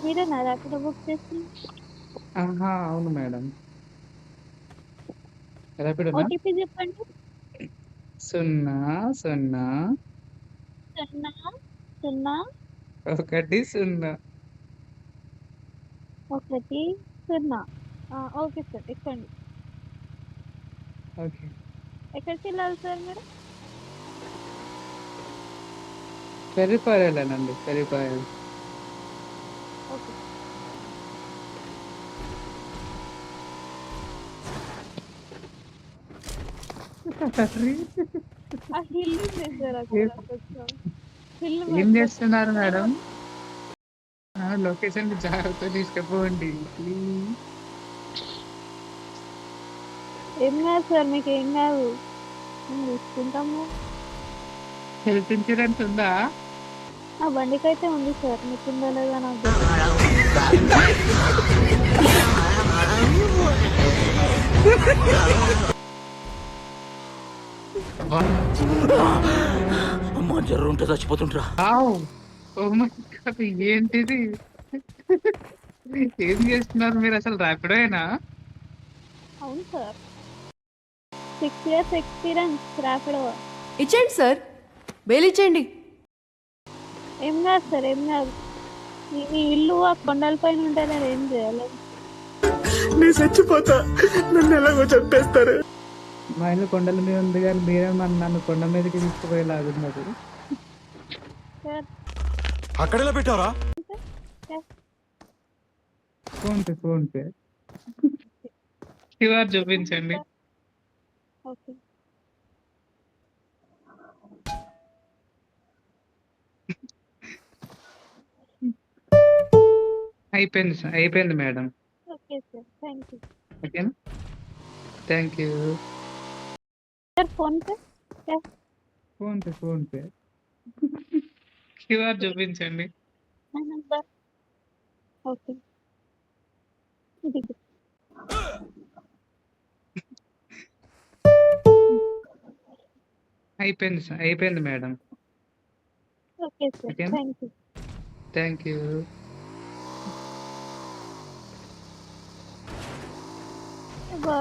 మీరేనా ర్యాపిడో బుక్ చేసింది? ఆహా! అవును మేడం. ర్యాపిడోనా? ఓటీపీ చెప్పండి. 0, 0, 0, 0, 1, 0. 1, 0. ఓకే సార్, ఎక్కండి. ఓకే. ఎక్కడికి వెళ్ళాలి సార్ మీరు? ఫెర్రీపాలెమేనండి. ఫెర్రీపాలెం. ఓకే. అర్రే! ఆ హిల్ ఉంది సార్ అక్కడ ఏం కొంచెం. హిల్ ఏం మెట్లెక్కి చేస్తున్నారు హిల్ మేడం? లొకేషన్‌కి జాగ్రత్తగా తీసుకుపోండి ప్లీజ్. ఏం కాదు సార్, మీకు ఏం కాదు, మేము చూసుకుంటాము. హెల్త్ ఇన్స్యూరెన్స్ ఉందా? ఆ బండికైతే ఉంది సార్, మీకు ఉందా లేదా నాకు తెలియదు. అమ్మా జర్రు ఉంటే చచ్చిపోతుంటరా. వావ్! Oh my God! ఏంటిది? ఏం చేస్తున్నారు మీరసలు ర్యాపిడోయేనా? అవును సార్, 6 years ఎక్స్పీరియన్స్ ర్యాపిడో. ఇచ్చేయండి సార్, బెయిల్ ఇచ్చేయండి. ఏం కాదు సార్, ఏం కాదు. మీ ఇల్లు ఆ కొండల పైన ఉంటే నేను ఏం చేయలేదు. నేను చచ్చిపోతా, నన్ను ఎలాగో చంపేస్తారు. మా ఇల్లు కొండల మీద ఉంది గానీ మీరే నన్ను కొండ మీదకి తీసుకుపోయేలాగున్నది. సార్ అక్కడెలా పెట్టావరా? Sir, PhonePe. క్యూఆర్ చూపించండి. Sir, okay. అయిపోయింది madam. Okay sir, thank you. ఓకేనా? Thank you. Sir PhonePe. Sir PhonePe. QR చూపించండి. నా నంబర్. ఓకే, ఇది అయిపోయింది మేడం. ఓకే సార్, ఓకేనా? Thank you. Thank you. బా